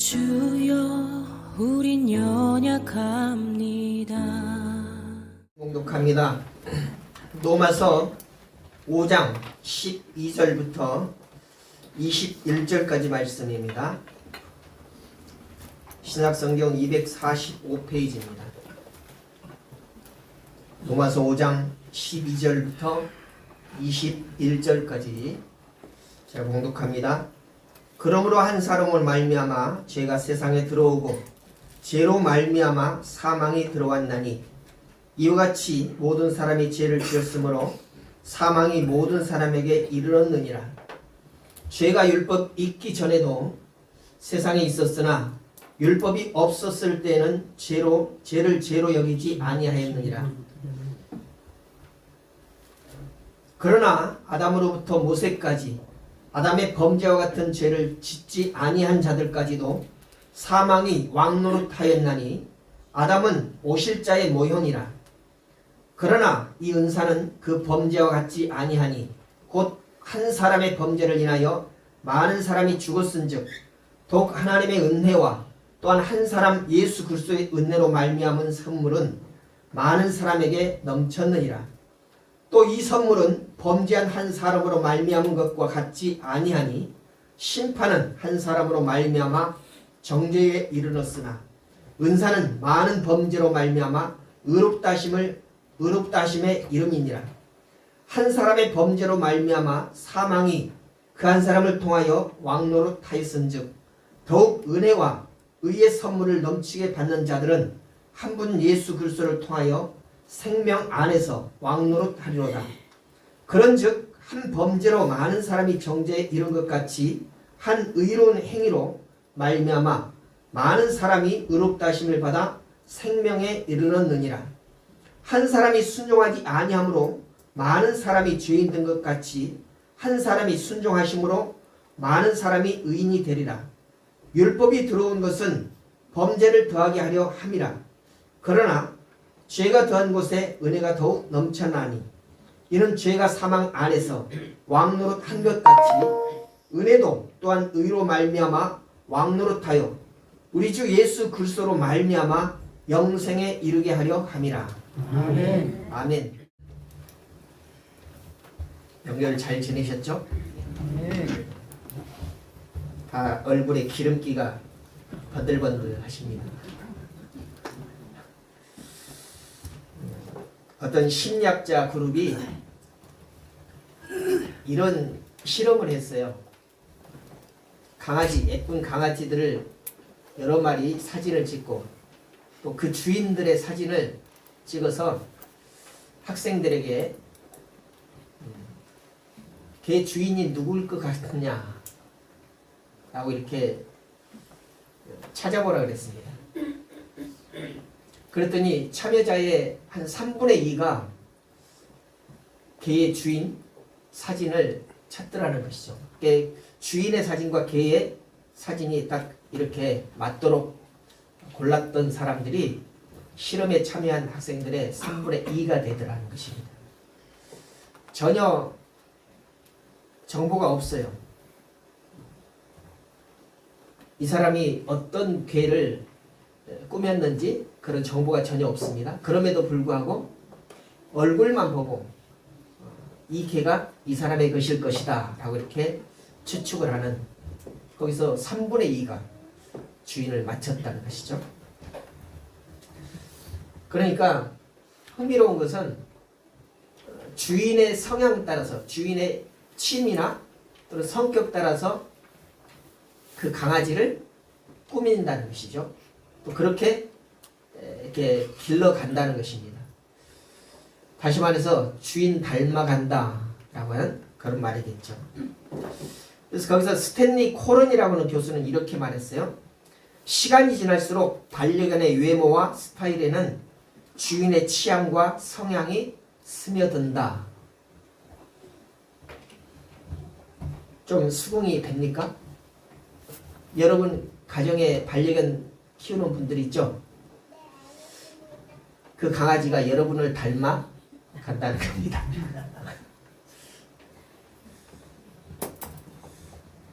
주여 우린 연약합니다. 봉독합니다. 로마서 5장 12절부터 21절까지 말씀입니다. 신약성경 245페이지입니다. 로마서 5장 12절부터 21절까지 제가 봉독합니다. 그러므로 한 사람을 말미암아 죄가 세상에 들어오고 죄로 말미암아 사망이 들어왔나니 이와 같이 모든 사람이 죄를 지었으므로 사망이 모든 사람에게 이르렀느니라. 죄가 율법 있기 전에도 세상에 있었으나 율법이 없었을 때는 죄를 죄로 여기지 아니하였느니라. 그러나 아담으로부터 모세까지 아담의 범죄와 같은 죄를 짓지 아니한 자들까지도 사망이 왕노릇하였나니 아담은 오실자의 모형이라. 그러나 이 은사는 그 범죄와 같지 아니하니 곧 한 사람의 범죄를 인하여 많은 사람이 죽었은즉 더욱 하나님의 은혜와 또한 한 사람 예수 그리스도의 은혜로 말미암은 선물은 많은 사람에게 넘쳤느니라. 또 이 선물은 범죄한 한 사람으로 말미암은 것과 같지 아니하니 심판은 한 사람으로 말미암아 정죄에 이르렀으나 은사는 많은 범죄로 말미암아 의롭다심에 이름이니라. 한 사람의 범죄로 말미암아 사망이 그 한 사람을 통하여 왕노릇하였은즉 더욱 은혜와 의의 선물을 넘치게 받는 자들은 한 분 예수 그리스도를 통하여 생명 안에서 왕노릇하리로다. 그런즉 한 범죄로 많은 사람이 정죄에 이른 것 같이 한 의로운 행위로 말미암아 많은 사람이 의롭다 하심을 받아 생명에 이르렀느니라. 한 사람이 순종하지 아니함으로 많은 사람이 죄인 된 것 같이 한 사람이 순종하심으로 많은 사람이 의인이 되리라. 율법이 들어온 것은 범죄를 더하게 하려 함이라. 그러나 죄가 더한 곳에 은혜가 더욱 넘쳐나니 이는 죄가 사망 안에서 왕노릇한 것 같이 은혜도 또한 의로 말미암아 왕노릇하여 우리 주 예수 그리스도로 말미암아 영생에 이르게 하려 함이라. 아멘. 아멘. 명절 잘 지내셨죠? 네. 다 얼굴에 기름기가 번들번들 하십니다. 어떤 심리학자 그룹이 이런 실험을 했어요. 예쁜 강아지들을 여러 마리 사진을 찍고 또 그 주인들의 사진을 찍어서 학생들에게 걔 주인이 누굴 것 같느냐 라고 이렇게 찾아보라 그랬습니다. 그랬더니 참여자의 한 3분의 2가 개의 주인 사진을 찾더라는 것이죠. 주인의 사진과 개의 사진이 딱 이렇게 맞도록 골랐던 사람들이 실험에 참여한 학생들의 3분의 2가 되더라는 것입니다. 전혀 정보가 없어요. 이 사람이 어떤 괴를 꾸몄는지 그런 정보가 전혀 없습니다. 그럼에도 불구하고 얼굴만 보고 이 개가 이 사람의 것일 것이다 라고 이렇게 추측을 하는, 거기서 3분의 2가 주인을 맞췄다는 것이죠. 그러니까 흥미로운 것은 주인의 성향 따라서, 주인의 취미나 또는 성격 따라서 그 강아지를 꾸민다는 것이죠. 또 그렇게 이렇게 길러간다는 것입니다. 다시 말해서 주인 닮아간다 라고 하는 그런 말이겠죠. 그래서 거기서 스탠리 코런이라고 하는 교수는 이렇게 말했어요. 시간이 지날수록 반려견의 외모와 스타일에는 주인의 취향과 성향이 스며든다. 좀 수긍이 됩니까? 여러분 가정에 반려견 키우는 분들 있죠? 그 강아지가 여러분을 닮아 간다는 겁니다.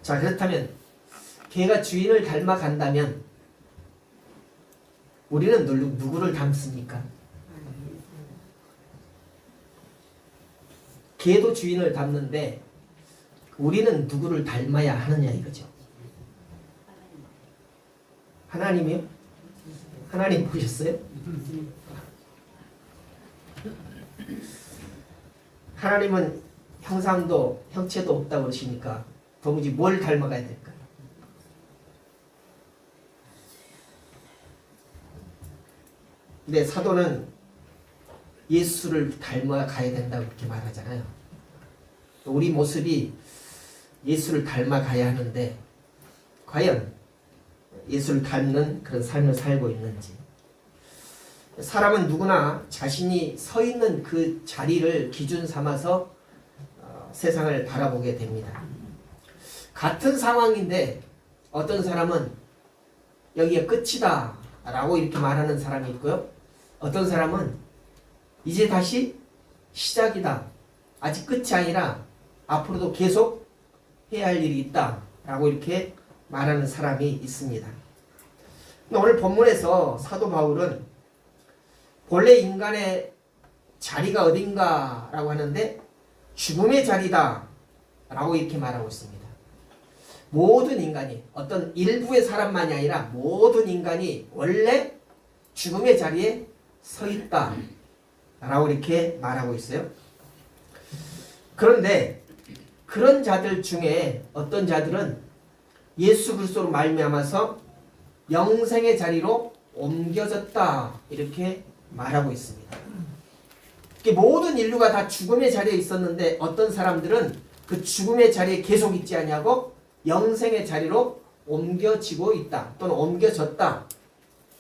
자, 그렇다면 개가 주인을 닮아간다면 우리는 누구를 닮습니까? 개도 주인을 닮는데 우리는 누구를 닮아야 하느냐 이거죠. 하나님이요? 하나님 보셨어요? 하나님은 형상도 형체도 없다고 그러시니까 도무지 뭘 닮아가야 될까요? 근데 사도는 예수를 닮아가야 된다고 그렇게 말하잖아요. 우리 모습이 예수를 닮아가야 하는데 과연 예수를 닮는 그런 삶을 살고 있는지. 사람은 누구나 자신이 서 있는 그 자리를 기준 삼아서 세상을 바라보게 됩니다. 같은 상황인데 어떤 사람은 여기가 끝이다 라고 이렇게 말하는 사람이 있고요. 어떤 사람은 이제 다시 시작이다. 아직 끝이 아니라 앞으로도 계속 해야 할 일이 있다 라고 이렇게 말하는 사람이 있습니다. 오늘 본문에서 사도 바울은 본래 인간의 자리가 어딘가 라고 하는데 죽음의 자리다 라고 이렇게 말하고 있습니다. 모든 인간이 어떤 일부의 사람만이 아니라 모든 인간이 원래 죽음의 자리에 서 있다 라고 이렇게 말하고 있어요. 그런데 그런 자들 중에 어떤 자들은 예수 그리스도로 말미암아서 영생의 자리로 옮겨졌다 이렇게 말하고 있습니다. 모든 인류가 다 죽음의 자리에 있었는데 어떤 사람들은 그 죽음의 자리에 계속 있지 않냐고 영생의 자리로 옮겨지고 있다 또는 옮겨졌다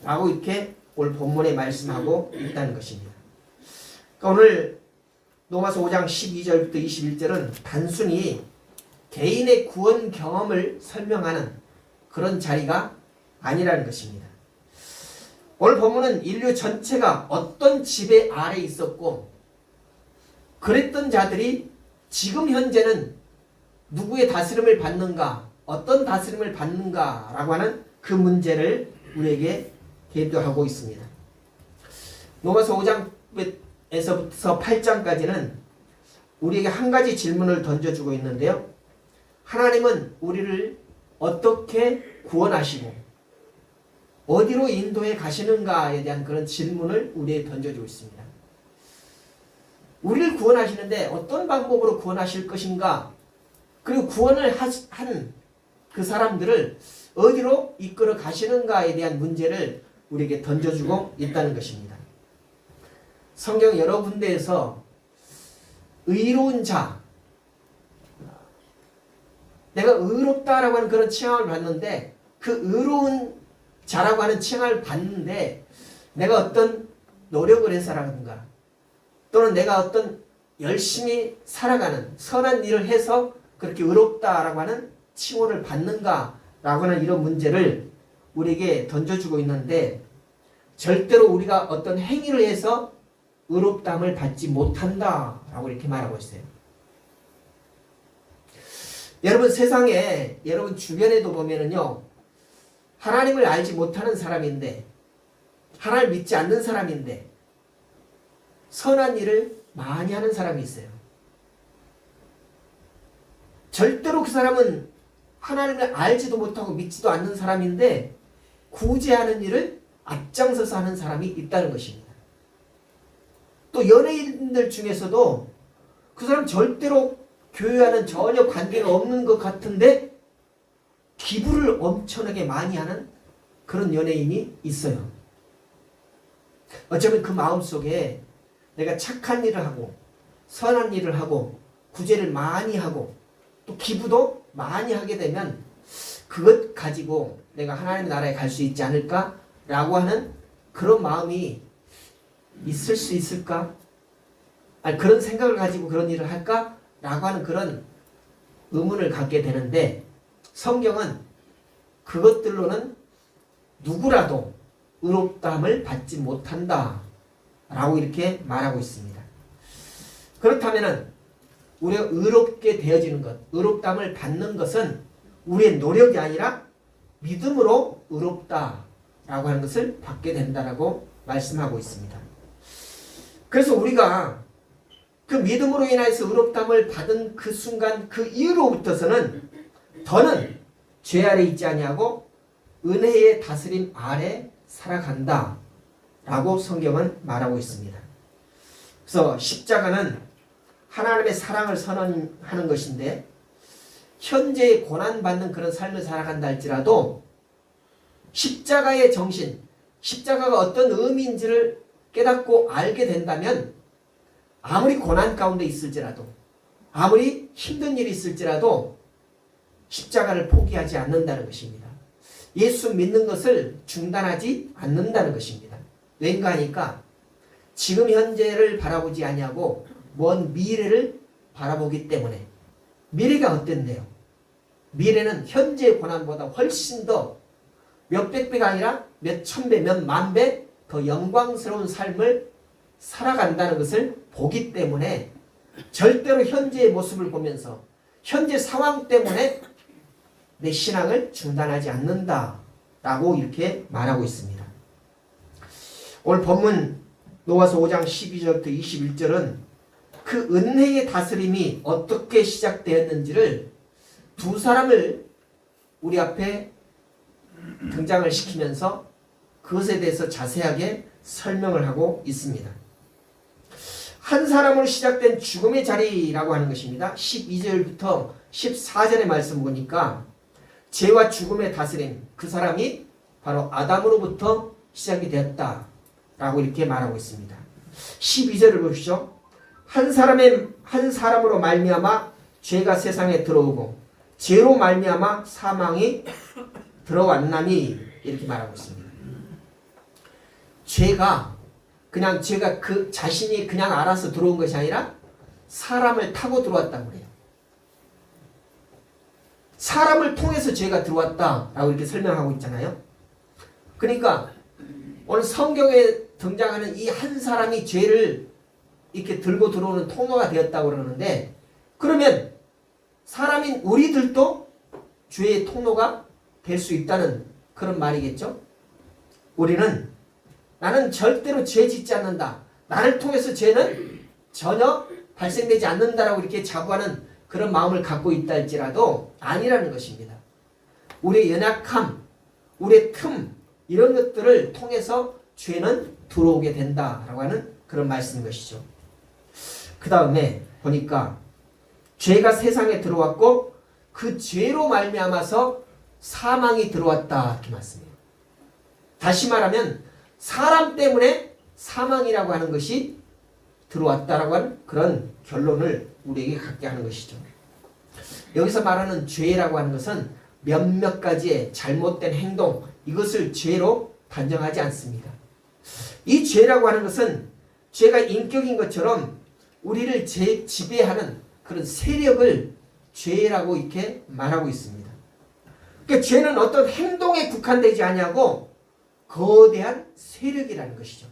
라고 이렇게 오늘 본문에 말씀하고 있다는 것입니다. 그러니까 오늘 로마서 5장 12절부터 21절은 단순히 개인의 구원 경험을 설명하는 그런 자리가 아니라는 것입니다. 오늘 본문은 인류 전체가 어떤 지배 아래 있었고 그랬던 자들이 지금 현재는 누구의 다스림을 받는가, 어떤 다스림을 받는가 라고 하는 그 문제를 우리에게 대두하고 있습니다. 로마서 5장에서부터 8장까지는 우리에게 한 가지 질문을 던져주고 있는데요. 하나님은 우리를 어떻게 구원하시고 어디로 인도해 가시는가에 대한 그런 질문을 우리에게 던져주고 있습니다. 우리를 구원하시는데 어떤 방법으로 구원하실 것인가, 그리고 구원을 한 그 사람들을 어디로 이끌어 가시는가에 대한 문제를 우리에게 던져주고 있다는 것입니다. 성경 여러 군데에서 의로운 자, 내가 의롭다라고 하는 그런 칭함을 받는데 그 의로운 자라고 하는 칭함을 받는데 내가 어떤 노력을 해서라든가 또는 내가 어떤 열심히 살아가는 선한 일을 해서 그렇게 의롭다라고 하는 칭호를 받는가라고 하는 이런 문제를 우리에게 던져주고 있는데 절대로 우리가 어떤 행위를 해서 의롭다함을 받지 못한다라고 이렇게 말하고 있어요. 여러분 세상에 여러분 주변에도 보면은요 하나님을 알지 못하는 사람인데 하나님을 믿지 않는 사람인데 선한 일을 많이 하는 사람이 있어요. 절대로 그 사람은 하나님을 알지도 못하고 믿지도 않는 사람인데 구제하는 일을 앞장서서 하는 사람이 있다는 것입니다. 또 연예인들 중에서도 그 사람 절대로 교회와는 전혀 관계가 없는 것 같은데 기부를 엄청나게 많이 하는 그런 연예인이 있어요. 어쩌면 그 마음속에 내가 착한 일을 하고 선한 일을 하고 구제를 많이 하고 또 기부도 많이 하게 되면 그것 가지고 내가 하나님의 나라에 갈 수 있지 않을까라고 하는 그런 마음이 있을 수 있을까? 아니, 그런 생각을 가지고 그런 일을 할까라고 하는 그런 의문을 갖게 되는데 성경은 그것들로는 누구라도 의롭다함을 받지 못한다 라고 이렇게 말하고 있습니다. 그렇다면 우리가 의롭게 되어지는 것, 의롭다함을 받는 것은 우리의 노력이 아니라 믿음으로 의롭다라고 하는 것을 받게 된다라고 말씀하고 있습니다. 그래서 우리가 그 믿음으로 인해서 의롭다함을 받은 그 순간 그 이후로부터서는 더는 죄 아래 있지 아니하고 은혜의 다스림 아래 살아간다 라고 성경은 말하고 있습니다. 그래서 십자가는 하나님의 사랑을 선언하는 것인데 현재의 고난받는 그런 삶을 살아간다 할지라도 십자가의 정신, 십자가가 어떤 의미인지를 깨닫고 알게 된다면 아무리 고난 가운데 있을지라도 아무리 힘든 일이 있을지라도 십자가를 포기하지 않는다는 것입니다. 예수 믿는 것을 중단하지 않는다는 것입니다. 왠가 하니까 지금 현재를 바라보지 아니하고 먼 미래를 바라보기 때문에. 미래가 어땠네요? 미래는 현재의 고난보다 훨씬 더 몇백 배가 아니라 몇천 배, 몇만 배 더 영광스러운 삶을 살아간다는 것을 보기 때문에 절대로 현재의 모습을 보면서 현재 상황 때문에 내 신앙을 중단하지 않는다라고 이렇게 말하고 있습니다. 오늘 본문 로마서 5장 12절부터 21절은 그 은혜의 다스림이 어떻게 시작되었는지를 두 사람을 우리 앞에 등장을 시키면서 그것에 대해서 자세하게 설명을 하고 있습니다. 한 사람으로 시작된 죽음의 자리라고 하는 것입니다. 12절부터 14절의 말씀 보니까 죄와 죽음의 다스림, 그 사람이 바로 아담으로부터 시작이 되었다라고 이렇게 말하고 있습니다. 12절을 보십시오. 한 사람으로 말미암아 죄가 세상에 들어오고 죄로 말미암아 사망이 들어왔나니 이렇게 말하고 있습니다. 죄가 그 자신이 그냥 알아서 들어온 것이 아니라 사람을 타고 들어왔다고 그래요. 사람을 통해서 죄가 들어왔다라고 이렇게 설명하고 있잖아요. 그러니까 오늘 성경에 등장하는 이 한 사람이 죄를 이렇게 들고 들어오는 통로가 되었다고 그러는데, 그러면 사람인 우리들도 죄의 통로가 될 수 있다는 그런 말이겠죠. 우리는 나는 절대로 죄 짓지 않는다, 나를 통해서 죄는 전혀 발생되지 않는다라고 이렇게 자부하는 그런 마음을 갖고 있다 할지라도 아니라는 것입니다. 우리의 연약함, 우리의 틈, 이런 것들을 통해서 죄는 들어오게 된다라고 하는 그런 말씀인 것이죠. 그 다음에 보니까 죄가 세상에 들어왔고 그 죄로 말미암아서 사망이 들어왔다 이렇게 말씀해요. 다시 말하면 사람 때문에 사망이라고 하는 것이 들어왔다라고 하는 그런 결론을 우리에게 갖게 하는 것이죠. 여기서 말하는 죄라고 하는 것은 몇몇 가지의 잘못된 행동, 이것을 죄로 단정하지 않습니다. 이 죄라고 하는 것은 죄가 인격인 것처럼 우리를 지배하는 그런 세력을 죄라고 이렇게 말하고 있습니다. 그러니까 죄는 어떤 행동에 국한되지 아니하고 거대한 세력이라는 것이죠.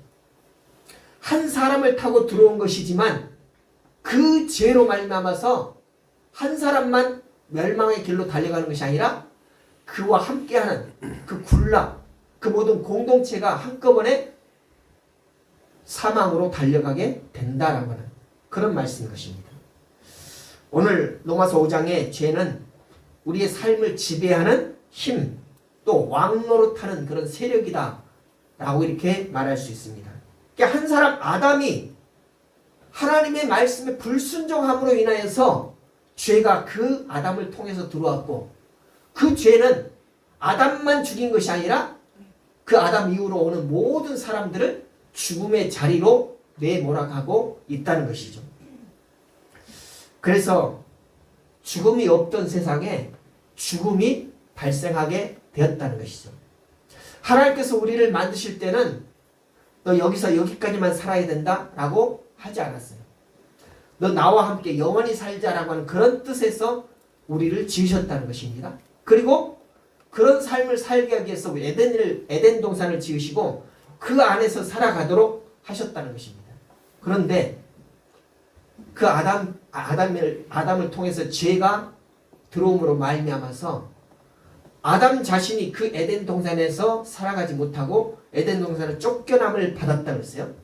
한 사람을 타고 들어온 것이지만 그 죄로 말미암아서 한 사람만 멸망의 길로 달려가는 것이 아니라 그와 함께하는 그 군락, 그 모든 공동체가 한꺼번에 사망으로 달려가게 된다라고 하는 그런 말씀인 것입니다. 오늘 로마서 5장의 죄는 우리의 삶을 지배하는 힘, 또 왕노릇하는 그런 세력이다 라고 이렇게 말할 수 있습니다. 그러니까 한 사람 아담이 하나님의 말씀에 불순종함으로 인하여서 죄가 그 아담을 통해서 들어왔고, 그 죄는 아담만 죽인 것이 아니라 그 아담 이후로 오는 모든 사람들을 죽음의 자리로 내몰아가고 있다는 것이죠. 그래서 죽음이 없던 세상에 죽음이 발생하게 되었다는 것이죠. 하나님께서 우리를 만드실 때는 너 여기서 여기까지만 살아야 된다 라고 하지 않았어요. 너 나와 함께 영원히 살자라고 하는 그런 뜻에서 우리를 지으셨다는 것입니다. 그리고 그런 삶을 살게 하기 위해서 에덴 동산을 지으시고 그 안에서 살아가도록 하셨다는 것입니다. 그런데 그 아담을 통해서 죄가 들어옴으로 말미암아서 아담 자신이 그 에덴 동산에서 살아가지 못하고 에덴 동산을 쫓겨남을 받았다고 했어요.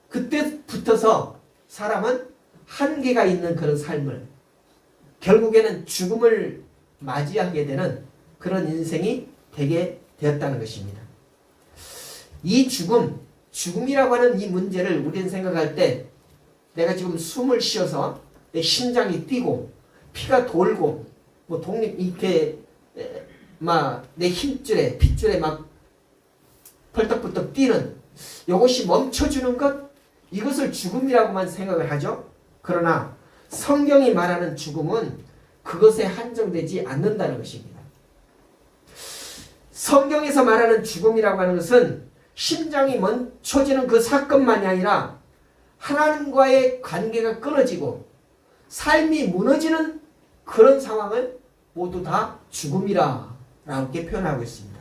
그때부터서 사람은 한계가 있는 그런 삶을, 결국에는 죽음을 맞이하게 되는 그런 인생이 되게 되었다는 것입니다. 이 죽음이라고 하는 이 문제를 우리는 생각할 때, 내가 지금 숨을 쉬어서 내 심장이 뛰고 피가 돌고 뭐 독립 이렇게 막 내 힘줄에 핏줄에 막 펄떡펄떡 뛰는 이것이 멈춰주는 것, 이것을 죽음이라고만 생각을 하죠. 그러나 성경이 말하는 죽음은 그것에 한정되지 않는다는 것입니다. 성경에서 말하는 죽음이라고 하는 것은 심장이 멈춰지는 그 사건만이 아니라 하나님과의 관계가 끊어지고 삶이 무너지는 그런 상황을 모두 다 죽음이라 이렇게 표현하고 있습니다.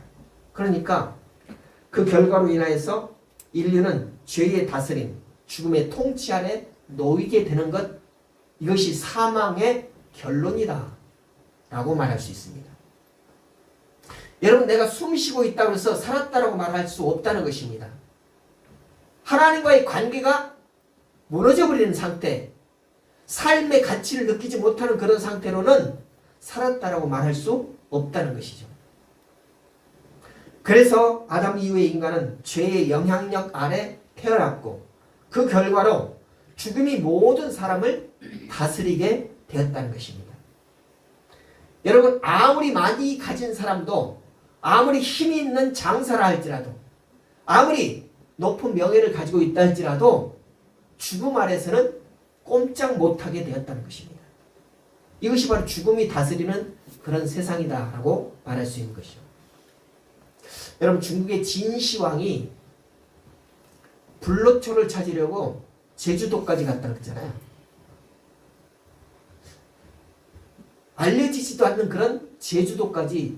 그러니까 그 결과로 인하여서 인류는 죄의 다스림, 죽음의 통치 아래 놓이게 되는 것, 이것이 사망의 결론이다 라고 말할 수 있습니다. 여러분, 내가 숨 쉬고 있다고 해서 살았다라고 말할 수 없다는 것입니다. 하나님과의 관계가 무너져버리는 상태, 삶의 가치를 느끼지 못하는 그런 상태로는 살았다라고 말할 수 없다는 것이죠. 그래서 아담 이후의 인간은 죄의 영향력 아래 태어났고 그 결과로 죽음이 모든 사람을 다스리게 되었다는 것입니다. 여러분, 아무리 많이 가진 사람도, 아무리 힘이 있는 장사라 할지라도, 아무리 높은 명예를 가지고 있다 할지라도 죽음 아래서는 꼼짝 못하게 되었다는 것입니다. 이것이 바로 죽음이 다스리는 그런 세상이다라고 말할 수 있는 것이죠. 여러분, 중국의 진시황이 불로초를 찾으려고 제주도까지 갔다 그랬잖아요. 알려지지도 않는 그런 제주도까지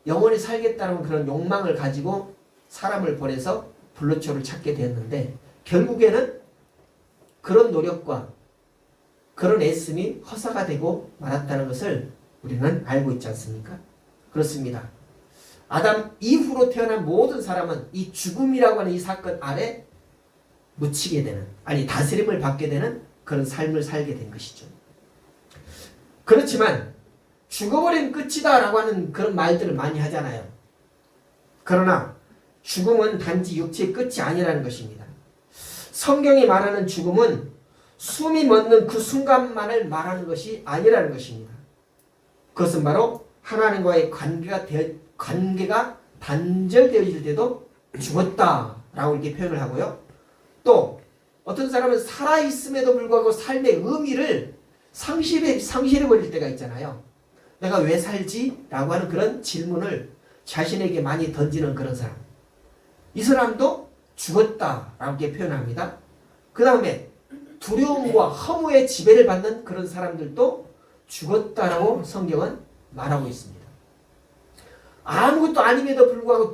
영원히 살겠다는 그런 욕망을 가지고 사람을 보내서 불로초를 찾게 되었는데, 결국에는 그런 노력과 그런 애씀이 허사가 되고 말았다는 것을 우리는 알고 있지 않습니까? 그렇습니다. 아담 이후로 태어난 모든 사람은 이 죽음이라고 하는 이 사건 아래 묻히게 되는, 아니 다스림을 받게 되는 그런 삶을 살게 된 것이죠. 그렇지만 죽어버리면 끝이다 라고 하는 그런 말들을 많이 하잖아요. 그러나 죽음은 단지 육체의 끝이 아니라는 것입니다. 성경이 말하는 죽음은 숨이 멎는 그 순간만을 말하는 것이 아니라는 것입니다. 그것은 바로 하나님과의 관계가 단절되어질 때도 죽었다라고 이렇게 표현을 하고요. 또 어떤 사람은 살아있음에도 불구하고 삶의 의미를 상실해버릴 때가 있잖아요. 내가 왜 살지? 라고 하는 그런 질문을 자신에게 많이 던지는 그런 사람. 이 사람도 죽었다라고 이렇게 표현합니다. 그 다음에 두려움과 허무의 지배를 받는 그런 사람들도 죽었다라고 성경은 말하고 있습니다. 아무것도 아님에도 불구하고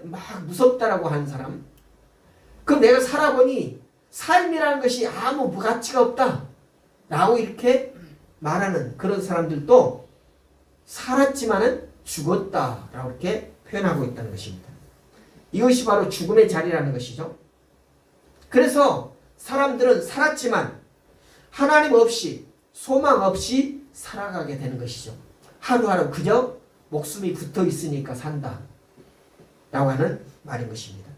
막 무섭다라고 하는 사람, 그럼 내가 살아보니 삶이라는 것이 아무 가치가 없다 라고 이렇게 말하는 그런 사람들도 살았지만은 죽었다라고 이렇게 표현하고 있다는 것입니다. 이것이 바로 죽음의 자리라는 것이죠. 그래서 사람들은 살았지만 하나님 없이, 소망 없이 살아가게 되는 것이죠. 하루하루 그저 목숨이 붙어 있으니까 산다 라고 하는 말인 것입니다.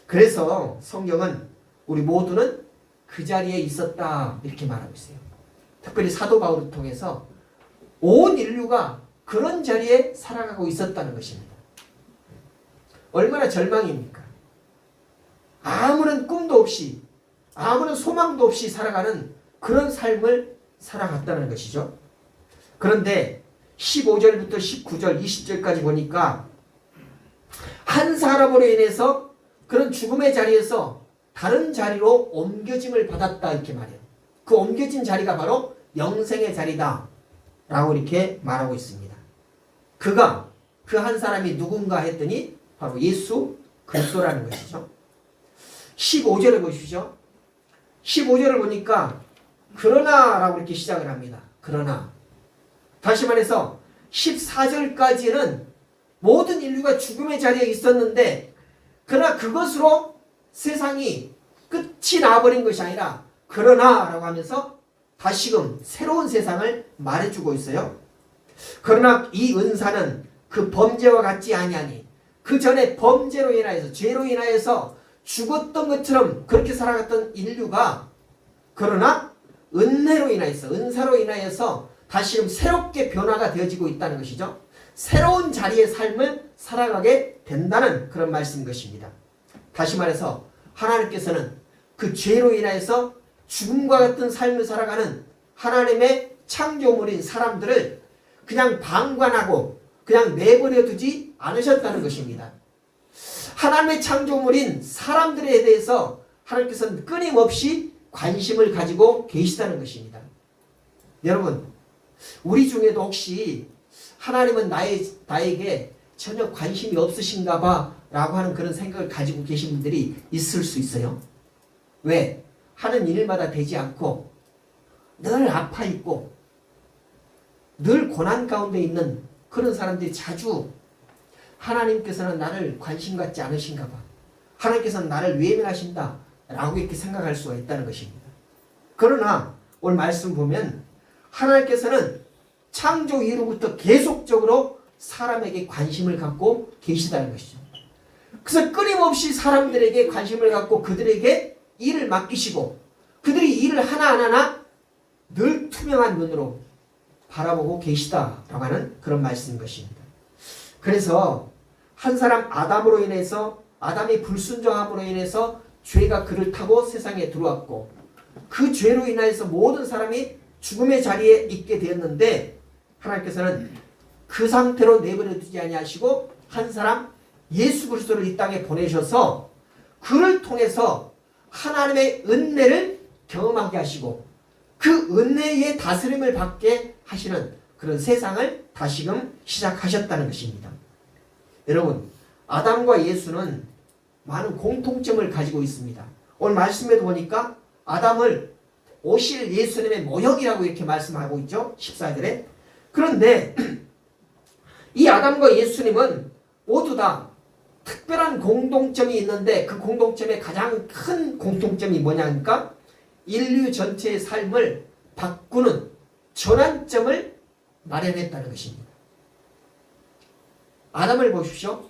그래서 성경은 우리 모두는 그 자리에 있었다 이렇게 말하고 있어요. 특별히 사도 바울을 통해서 온 인류가 그런 자리에 살아가고 있었다는 것입니다. 얼마나 절망입니까? 아무런 꿈도 없이, 아무런 소망도 없이 살아가는 그런 삶을 살아갔다는 것이죠. 그런데 15절부터 19절, 20절까지 보니까 한 사람으로 인해서 그런 죽음의 자리에서 다른 자리로 옮겨짐을 받았다 이렇게 말해요. 그 옮겨진 자리가 바로 영생의 자리다 라고 이렇게 말하고 있습니다. 그가, 그 한 사람이 누군가 했더니 바로 예수 그리스도라는 것이죠. 15절을 보십시오. 15절을 보니까 그러나 라고 이렇게 시작을 합니다. 그러나. 다시 말해서 14절까지는 모든 인류가 죽음의 자리에 있었는데 그러나 그것으로 세상이 끝이 나버린 것이 아니라 그러나 라고 하면서 다시금 새로운 세상을 말해주고 있어요. 그러나 이 은사는 그 범죄와 같지 아니하니 그 전에 범죄로 인하여서 죄로 인하여서 죽었던 것처럼 그렇게 살아갔던 인류가 그러나 은혜로 인하여서 은사로 인하여서 다시금 새롭게 변화가 되어지고 있다는 것이죠. 새로운 자리의 삶을 살아가게 된다는 그런 말씀인 것입니다. 다시 말해서 하나님께서는 그 죄로 인하여서 죽음과 같은 삶을 살아가는 하나님의 창조물인 사람들을 그냥 방관하고 그냥 내버려 두지 않으셨다는 것입니다. 하나님의 창조물인 사람들에 대해서 하나님께서는 끊임없이 관심을 가지고 계시다는 것입니다. 여러분, 우리 중에도 혹시 하나님은 나에게 전혀 관심이 없으신가 봐 라고 하는 그런 생각을 가지고 계신 분들이 있을 수 있어요. 왜? 하는 일마다 되지 않고 늘 아파 있고 늘 고난 가운데 있는 그런 사람들이 자주 하나님께서는 나를 관심 갖지 않으신가 봐. 하나님께서는 나를 외면하신다 라고 이렇게 생각할 수가 있다는 것입니다. 그러나 오늘 말씀 보면 하나님께서는 창조 이후부터 계속적으로 사람에게 관심을 갖고 계시다는 것이죠. 그래서 끊임없이 사람들에게 관심을 갖고 그들에게 일을 맡기시고 그들이 일을 하나하나 늘 투명한 눈으로 바라보고 계시다라고 하는 그런 말씀인 것입니다. 그래서 한 사람 아담으로 인해서 아담의 불순종함으로 인해서 죄가 그를 타고 세상에 들어왔고 그 죄로 인하여서 모든 사람이 죽음의 자리에 있게 되었는데 하나님께서는 그 상태로 내버려 두지 아니하시고 한 사람 예수 그리스도를 이 땅에 보내셔서 그를 통해서 하나님의 은혜를 경험하게 하시고 그 은혜의 다스림을 받게 하시는 그런 세상을 다시금 시작하셨다는 것입니다. 여러분, 아담과 예수는 많은 공통점을 가지고 있습니다. 오늘 말씀에도 보니까 아담을 오실 예수님의 모형이라고 이렇게 말씀하고 있죠. 14절에. 그런데 이 아담과 예수님은 모두 다 특별한 공동점이 있는데 그 공동점의 가장 큰 공통점이 뭐냐니까 인류 전체의 삶을 바꾸는 전환점을 마련했다는 것입니다. 아담을 보십시오.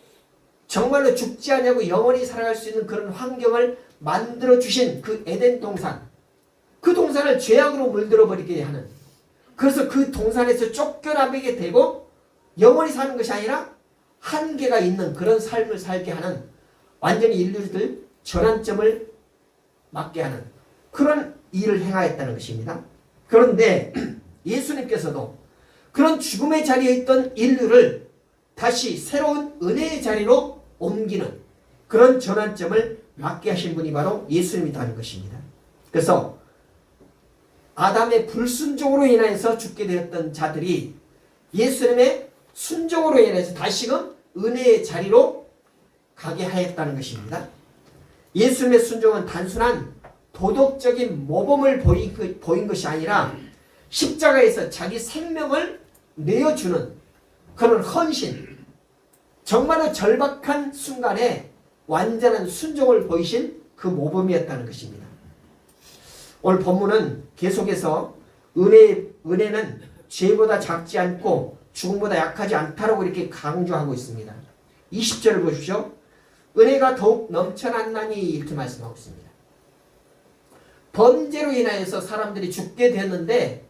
정말로 죽지 않냐고 영원히 살아갈 수 있는 그런 환경을 만들어주신 그 에덴 동산, 그 동산을 죄악으로 물들어 버리게 하는, 그래서 그 동산에서 쫓겨나게 되고 영원히 사는 것이 아니라 한계가 있는 그런 삶을 살게 하는, 완전히 인류들 전환점을 맞게 하는 그런 일을 행하였다는 것입니다. 그런데 예수님께서도 그런 죽음의 자리에 있던 인류를 다시 새로운 은혜의 자리로 옮기는 그런 전환점을 맞게 하신 분이 바로 예수님이라는 것입니다. 그래서 아담의 불순종으로 인해서 죽게 되었던 자들이 예수님의 순종으로 인해서 다시금 은혜의 자리로 가게 하였다는 것입니다. 예수님의 순종은 단순한 도덕적인 모범을 보인 것이 아니라 십자가에서 자기 생명을 내어주는 그런 헌신, 정말로 절박한 순간에 완전한 순종을 보이신 그 모범이었다는 것입니다. 오늘 본문은 계속해서 은혜는 죄보다 작지 않고 죽음보다 약하지 않다라고 이렇게 강조하고 있습니다. 20절을 보십시오. 은혜가 더욱 넘쳐났나니 이렇게 말씀하고 있습니다. 범죄로 인하여서 사람들이 죽게 되었는데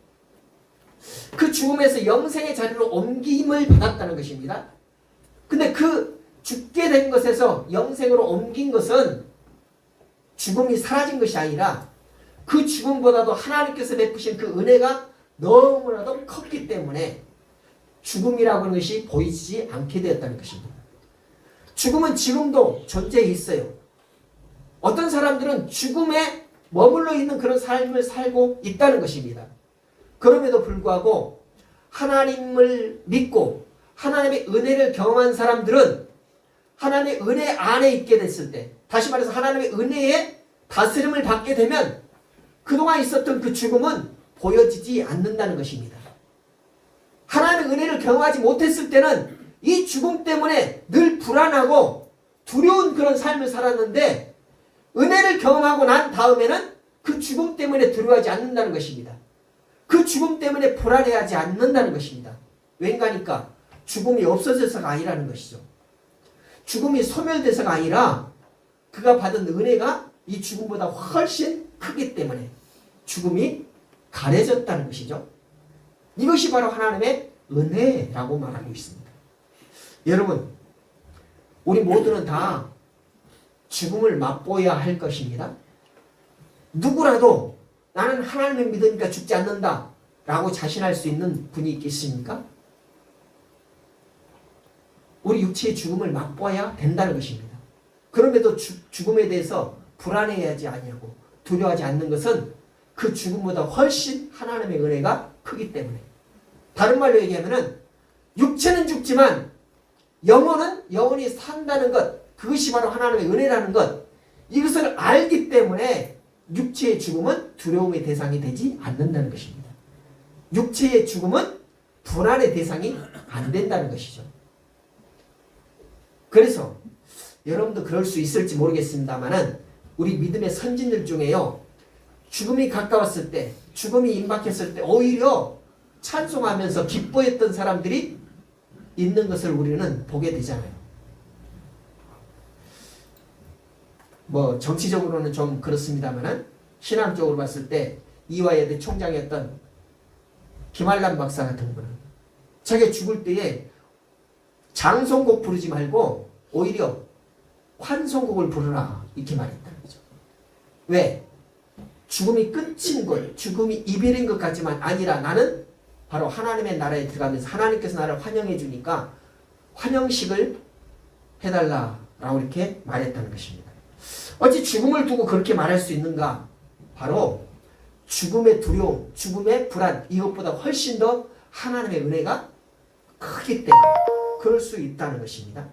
그 죽음에서 영생의 자리로 옮김을 받았다는 것입니다. 근데 그 죽게 된 것에서 영생으로 옮긴 것은 죽음이 사라진 것이 아니라 그 죽음보다도 하나님께서 베푸신 그 은혜가 너무나도 컸기 때문에 죽음이라고 하는 것이 보이지 않게 되었다는 것입니다. 죽음은 지금도 존재해 있어요. 어떤 사람들은 죽음에 머물러 있는 그런 삶을 살고 있다는 것입니다. 그럼에도 불구하고 하나님을 믿고 하나님의 은혜를 경험한 사람들은 하나님의 은혜 안에 있게 됐을 때, 다시 말해서 하나님의 은혜에 다스림을 받게 되면 그동안 있었던 그 죽음은 보여지지 않는다는 것입니다. 하나님의 은혜를 경험하지 못했을 때는 이 죽음 때문에 늘 불안하고 두려운 그런 삶을 살았는데 은혜를 경험하고 난 다음에는 그 죽음 때문에 두려워하지 않는다는 것입니다. 그 죽음 때문에 불안해하지 않는다는 것입니다. 왠가니까 죽음이 없어져서가 아니라는 것이죠. 죽음이 소멸돼서가 아니라 그가 받은 은혜가 이 죽음보다 훨씬 크기 때문에 죽음이 가려졌다는 것이죠. 이것이 바로 하나님의 은혜라고 말하고 있습니다. 여러분, 우리 모두는 다 죽음을 맛보아야 할 것입니다. 누구라도 나는 하나님을 믿으니까 죽지 않는다 라고 자신할 수 있는 분이 있겠습니까? 우리 육체의 죽음을 맛보아야 된다는 것입니다. 그럼에도 죽음에 대해서 불안해하지 아니하고 두려워하지 않는 것은 그 죽음보다 훨씬 하나님의 은혜가 크기 때문에, 다른 말로 얘기하면 육체는 죽지만 영혼은 영원히 산다는 것, 그것이 바로 하나님의 은혜라는 것, 이것을 알기 때문에 육체의 죽음은 두려움의 대상이 되지 않는다는 것입니다. 육체의 죽음은 불안의 대상이 안 된다는 것이죠. 그래서 여러분도 그럴 수 있을지 모르겠습니다만은 우리 믿음의 선진들 중에요, 죽음이 가까웠을 때, 죽음이 임박했을 때 오히려 찬송하면서 기뻐했던 사람들이 있는 것을 우리는 보게 되잖아요. 뭐 정치적으로는 좀 그렇습니다만은 신앙적으로 봤을 때 이화여대 총장이었던 김한란 박사 같은 분은 자기가 죽을 때에 장송곡 부르지 말고 오히려 환송곡을 부르라 이렇게 말했다는 거죠. 왜? 죽음이 끝인 것, 죽음이 이별인 것 같지만 아니라 나는 바로 하나님의 나라에 들어가면서 하나님께서 나를 환영해 주니까 환영식을 해달라라고 이렇게 말했다는 것입니다. 어찌 죽음을 두고 그렇게 말할 수 있는가? 바로 죽음의 두려움, 죽음의 불안, 이것보다 훨씬 더 하나님의 은혜가 크기 때문에 그럴 수 있다는 것입니다.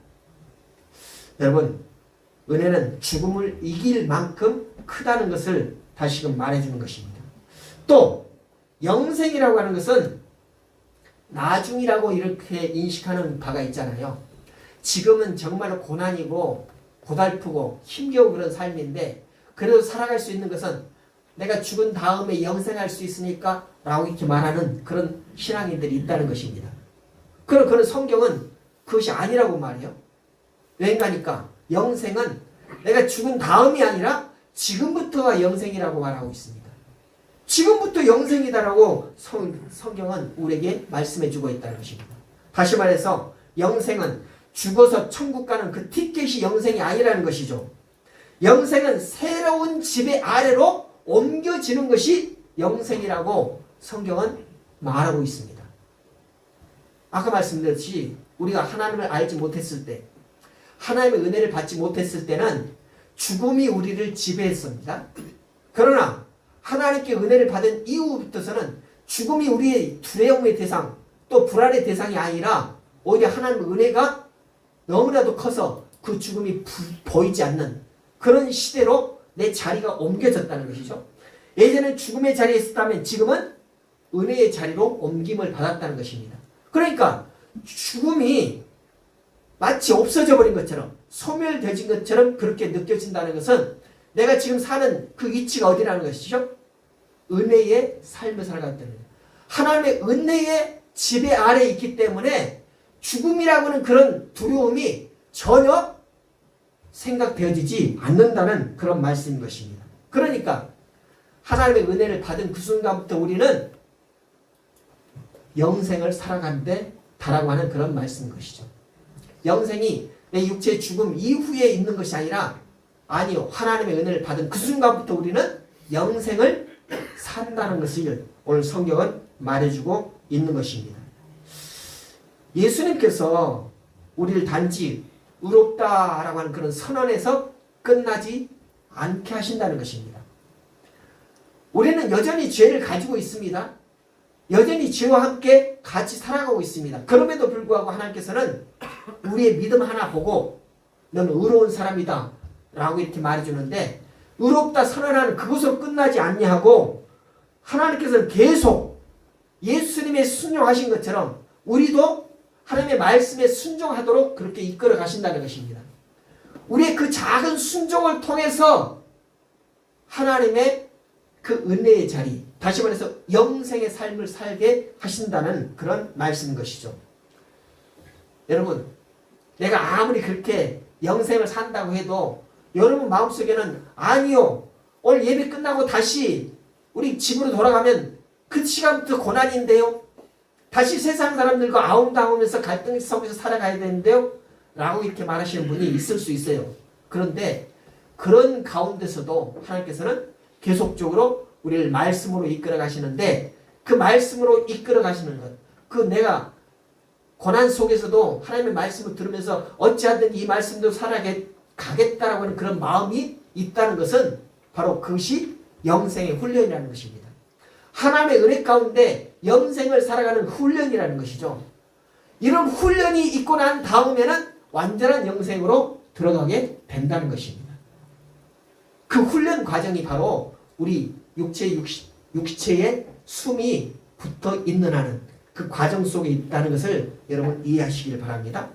여러분, 은혜는 죽음을 이길 만큼 크다는 것을 다시금 말해주는 것입니다. 또 영생이라고 하는 것은 나중이라고 이렇게 인식하는 바가 있잖아요. 지금은 정말로 고난이고 고달프고 힘겨운 그런 삶인데 그래도 살아갈 수 있는 것은 내가 죽은 다음에 영생할 수 있으니까 라고 이렇게 말하는 그런 신앙인들이 있다는 것입니다. 그런 성경은 그것이 아니라고 말해요. 왜냐니까 영생은 내가 죽은 다음이 아니라 지금부터가 영생이라고 말하고 있습니다. 지금부터 영생이다라고 성경은 우리에게 말씀해 주고 있다는 것입니다. 다시 말해서 영생은 죽어서 천국 가는 그 티켓이 영생이 아니라는 것이죠. 영생은 새로운 지배 아래로 옮겨지는 것이 영생이라고 성경은 말하고 있습니다. 아까 말씀드렸듯이 우리가 하나님을 알지 못했을 때, 하나님의 은혜를 받지 못했을 때는 죽음이 우리를 지배했습니다. 그러나 하나님께 은혜를 받은 이후부터서는 죽음이 우리의 두려움의 대상, 또 불안의 대상이 아니라 오히려 하나님의 은혜가 너무나도 커서 그 죽음이 보이지 않는 그런 시대로 내 자리가 옮겨졌다는 것이죠. 예전엔 죽음의 자리에 있었다면 지금은 은혜의 자리로 옮김을 받았다는 것입니다. 그러니까 죽음이 마치 없어져 버린 것처럼, 소멸되진 것처럼 그렇게 느껴진다는 것은 내가 지금 사는 그 위치가 어디라는 것이죠? 은혜의 삶을 살아갔다는 거예요. 하나님의 은혜의 지배 아래에 있기 때문에 죽음이라고 하는 그런 두려움이 전혀 생각되어지지 않는다는 그런 말씀인 것입니다. 그러니까 하나님의 은혜를 받은 그 순간부터 우리는 영생을 살아가는데 다라고 하는 그런 말씀인 것이죠. 영생이 내 육체의 죽음 이후에 있는 것이 아니라, 아니요, 하나님의 은혜를 받은 그 순간부터 우리는 영생을 산다는 것을 오늘 성경은 말해주고 있는 것입니다. 예수님께서 우리를 단지 의롭다라고 하는 그런 선언에서 끝나지 않게 하신다는 것입니다. 우리는 여전히 죄를 가지고 있습니다. 여전히 죄와 함께 같이 살아가고 있습니다. 그럼에도 불구하고 하나님께서는 우리의 믿음 하나 보고 너는 의로운 사람이다 라고 이렇게 말해주는데, 의롭다 선언하는 그것으로 끝나지 않냐고 하나님께서는 계속 예수님의 순종하신 것처럼 우리도 하나님의 말씀에 순종하도록 그렇게 이끌어 가신다는 것입니다. 우리의 그 작은 순종을 통해서 하나님의 그 은혜의 자리, 다시 말해서 영생의 삶을 살게 하신다는 그런 말씀인 것이죠. 여러분, 내가 아무리 그렇게 영생을 산다고 해도 여러분 마음속에는 아니요, 오늘 예배 끝나고 다시 우리 집으로 돌아가면 그 시간부터 고난인데요, 다시 세상 사람들과 아웅다웅하면서 갈등 속에서 살아가야 되는데요 라고 이렇게 말하시는 분이 있을 수 있어요. 그런데 그런 가운데서도 하나님께서는 계속적으로 우리를 말씀으로 이끌어 가시는데, 그 말씀으로 이끌어 가시는 것, 그 내가 고난 속에서도 하나님의 말씀을 들으면서 어찌하든 이 말씀도 살아가겠다라고 하는 그런 마음이 있다는 것은 바로 그것이 영생의 훈련이라는 것입니다. 하나님의 은혜 가운데 영생을 살아가는 훈련이라는 것이죠. 이런 훈련이 있고 난 다음에는 완전한 영생으로 들어가게 된다는 것입니다. 그 훈련 과정이 바로 우리 육체의 숨이 붙어 있는 한은 그 과정 속에 있다는 것을 여러분 이해하시길 바랍니다.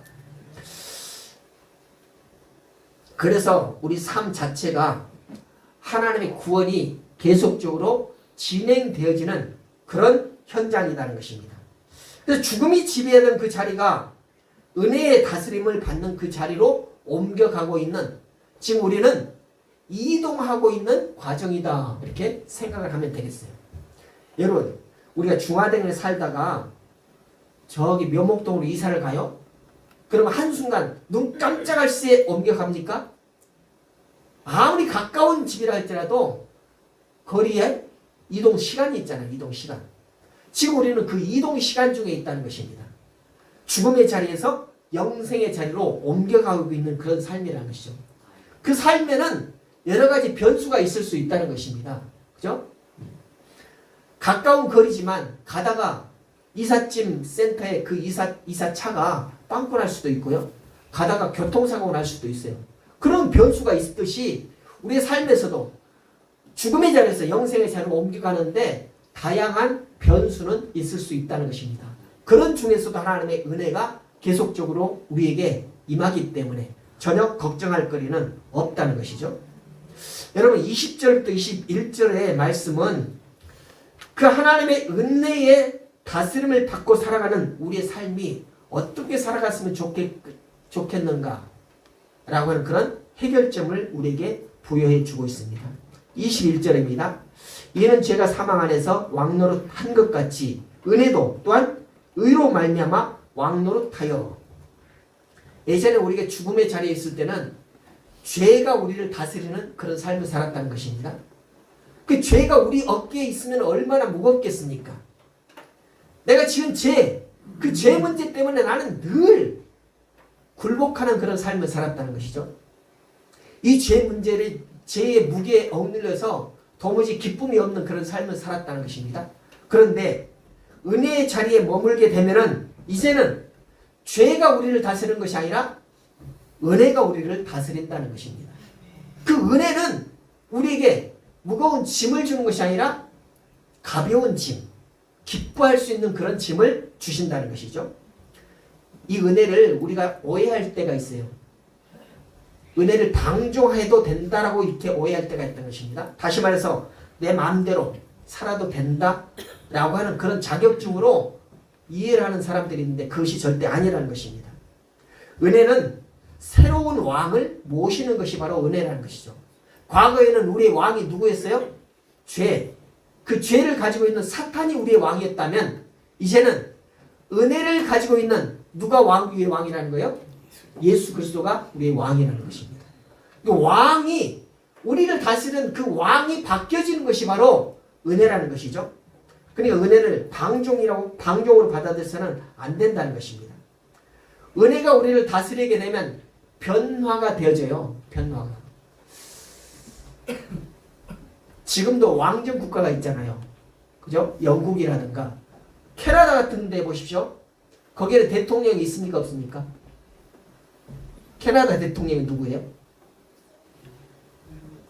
그래서 우리 삶 자체가 하나님의 구원이 계속적으로 진행되어지는 그런 현장이라는 것입니다. 그래서 죽음이 지배하던 그 자리가 은혜의 다스림을 받는 그 자리로 옮겨가고 있는, 지금 우리는 이동하고 있는 과정이다, 이렇게 생각을 하면 되겠어요. 여러분, 우리가 중화동에 살다가 저기 묘목동으로 이사를 가요? 그러면 한순간 눈 깜짝할 새에 옮겨갑니까? 아무리 가까운 집이라 할지라도 거리에 이동 시간이 있잖아요. 이동 시간. 지금 우리는 그 이동 시간 중에 있다는 것입니다. 죽음의 자리에서 영생의 자리로 옮겨가고 있는 그런 삶이라는 것이죠. 그 삶에는 여러 가지 변수가 있을 수 있다는 것입니다. 그죠? 가까운 거리지만 가다가 이삿짐 센터에 그 이사차가 빵꾸 날 수도 있고요. 가다가 교통사고가 날 수도 있어요. 그런 변수가 있듯이 우리의 삶에서도 죽음의 자리에서 영생의 자리로 옮겨가는데 다양한 변수는 있을 수 있다는 것입니다. 그런 중에서도 하나님의 은혜가 계속적으로 우리에게 임하기 때문에 전혀 걱정할 거리는 없다는 것이죠. 여러분, 20절부터 21절의 말씀은 그 하나님의 은혜의 다스림을 받고 살아가는 우리의 삶이 어떻게 살아갔으면 좋겠는가 라고 하는 그런 해결점을 우리에게 부여해 주고 있습니다. 21절입니다. 이는 죄가 사망 안에서 왕노릇한 것 같이 은혜도 또한 의로 말미암아 왕노릇하여. 예전에 우리가 죽음의 자리에 있을 때는 죄가 우리를 다스리는 그런 삶을 살았다는 것입니다. 그 죄가 우리 어깨에 있으면 얼마나 무겁겠습니까? 내가 지은 죄, 그 죄 문제 때문에 나는 늘 굴복하는 그런 삶을 살았다는 것이죠. 이 죄 문제를, 죄의 무게에 억눌려서 도무지 기쁨이 없는 그런 삶을 살았다는 것입니다. 그런데 은혜의 자리에 머물게 되면은 이제는 죄가 우리를 다스리는 것이 아니라 은혜가 우리를 다스린다는 것입니다. 그 은혜는 우리에게 무거운 짐을 주는 것이 아니라 가벼운 짐, 기뻐할 수 있는 그런 짐을 주신다는 것이죠. 이 은혜를 우리가 오해할 때가 있어요. 은혜를 방종해도 된다라고 이렇게 오해할 때가 있다는 것입니다. 다시 말해서 내 마음대로 살아도 된다라고 하는 그런 자격증으로 이해를 하는 사람들이 있는데 그것이 절대 아니라는 것입니다. 은혜는 새로운 왕을 모시는 것이 바로 은혜라는 것이죠. 과거에는 우리의 왕이 누구였어요? 죄. 그 죄를 가지고 있는 사탄이 우리의 왕이었다면 이제는 은혜를 가지고 있는 누가 위의 왕이라는 거예요? 예수 그리스도가 우리의 왕이라는 것입니다. 그 왕이 우리를 다스리는 그 왕이 바뀌어지는 것이 바로 은혜라는 것이죠. 그러니까 은혜를 방종으로 받아들여서는 안 된다는 것입니다. 은혜가 우리를 다스리게 되면 변화가 되어져요. 변화가. 지금도 왕정 국가가 있잖아요. 그죠? 영국이라든가 캐나다 같은 데 보십시오. 거기에 대통령이 있습니까? 없습니까? 캐나다 대통령이 누구예요?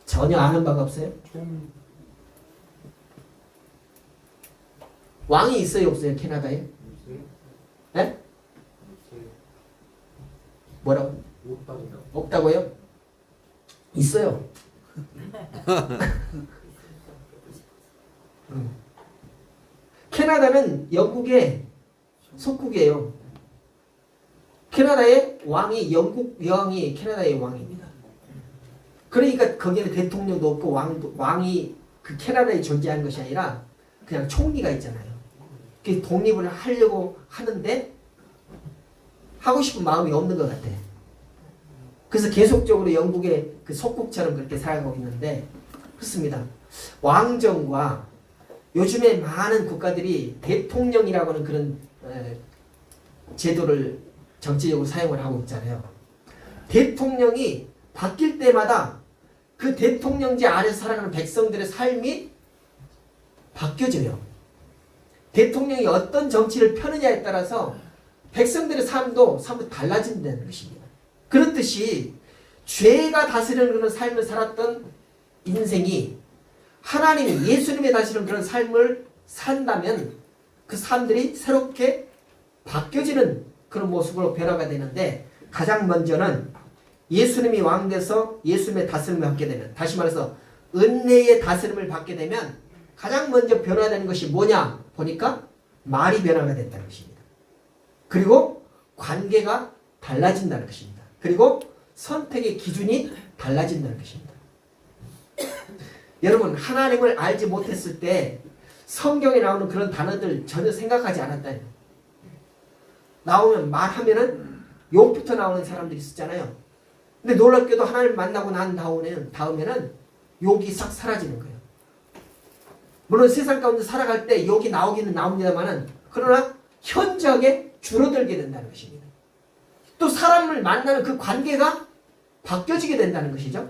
전혀 아는 바가 없어요? 왕이 있어요? 없어요? 캐나다에? 네? 뭐라고? 없다고요. 없다고요? 있어요. 캐나다는 영국의 속국이에요. 캐나다의 왕이 영국 여왕이 캐나다의 왕입니다. 그러니까 거기는 대통령도 없고 왕이 그 캐나다에 존재하는 것이 아니라 그냥 총리가 있잖아요. 그 독립을 하려고 하는데 하고 싶은 마음이 없는 것 같아. 그래서 계속적으로 영국의 그 속국처럼 그렇게 살아가고 있는데 그렇습니다. 왕정과 요즘에 많은 국가들이 대통령이라고 하는 그런 제도를 정치적으로 사용을 하고 있잖아요. 대통령이 바뀔 때마다 그 대통령제 아래서 살아가는 백성들의 삶이 바뀌어져요. 대통령이 어떤 정치를 펴느냐에 따라서 백성들의 삶도 달라진다는 것입니다. 그렇듯이 죄가 다스리는 그런 삶을 살았던 인생이 하나님이 예수님이 다스리는 그런 삶을 산다면 그 사람들이 새롭게 바뀌어지는 그런 모습으로 변화가 되는데 가장 먼저는 예수님이 왕 돼서 예수님의 다스림을 받게 되면 다시 말해서 은혜의 다스림을 받게 되면 가장 먼저 변화되는 것이 뭐냐 보니까 말이 변화가 된다는 것입니다. 그리고 관계가 달라진다는 것입니다. 그리고 선택의 기준이 달라진다는 것입니다. 여러분 하나님을 알지 못했을 때 성경에 나오는 그런 단어들 전혀 생각하지 않았다. 나오면 말하면은 욕부터 나오는 사람들이 있었잖아요. 근데 놀랍게도 하나님을 만나고 난 다음에는 욕이 싹 사라지는 거예요. 물론 세상 가운데 살아갈 때 욕이 나오기는 나옵니다만은 그러나 현저하게 줄어들게 된다는 것입니다. 또 사람을 만나는 그 관계가 바뀌어지게 된다는 것이죠.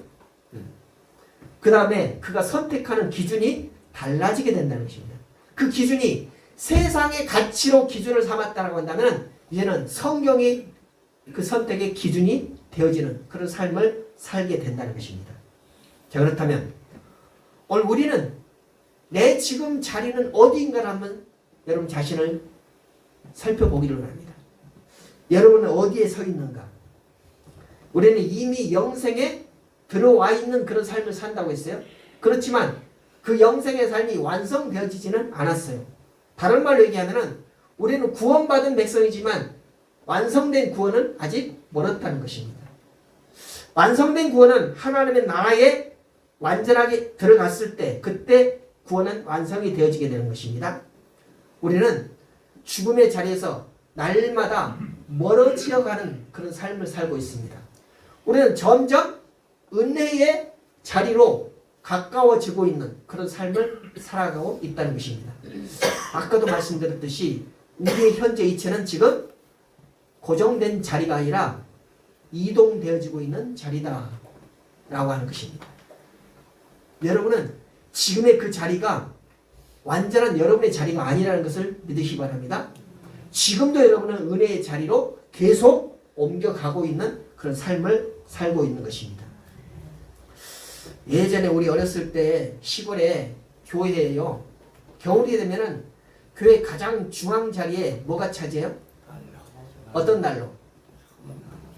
그 다음에 그가 선택하는 기준이 달라지게 된다는 것입니다. 그 기준이 세상의 가치로 기준을 삼았다고 한다면 이제는 성경이 그 선택의 기준이 되어지는 그런 삶을 살게 된다는 것입니다. 자, 그렇다면 오늘 우리는 내 지금 자리는 어디인가 하면 여러분 자신을 살펴보기를 원합니다. 여러분은 어디에 서 있는가? 우리는 이미 영생에 들어와 있는 그런 삶을 산다고 했어요. 그렇지만 그 영생의 삶이 완성되어지지는 않았어요. 다른 말로 얘기하면 우리는 구원받은 백성이지만 완성된 구원은 아직 멀었다는 것입니다. 완성된 구원은 하나님의 나라에 완전하게 들어갔을 때 그때 구원은 완성이 되어지게 되는 것입니다. 우리는 죽음의 자리에서 날마다 멀어지어가는 그런 삶을 살고 있습니다. 우리는 점점 은혜의 자리로 가까워지고 있는 그런 삶을 살아가고 있다는 것입니다. 아까도 말씀드렸듯이 우리의 현재 이체는 지금 고정된 자리가 아니라 이동되어지고 있는 자리다 라고 하는 것입니다. 여러분은 지금의 그 자리가 완전한 여러분의 자리가 아니라는 것을 믿으시기 바랍니다. 지금도 여러분은 은혜의 자리로 계속 옮겨가고 있는 그런 삶을 살고 있는 것입니다. 예전에 우리 어렸을 때 시골에 교회에요. 겨울이 되면은 교회 가장 중앙 자리에 뭐가 차지해요? 어떤 난로?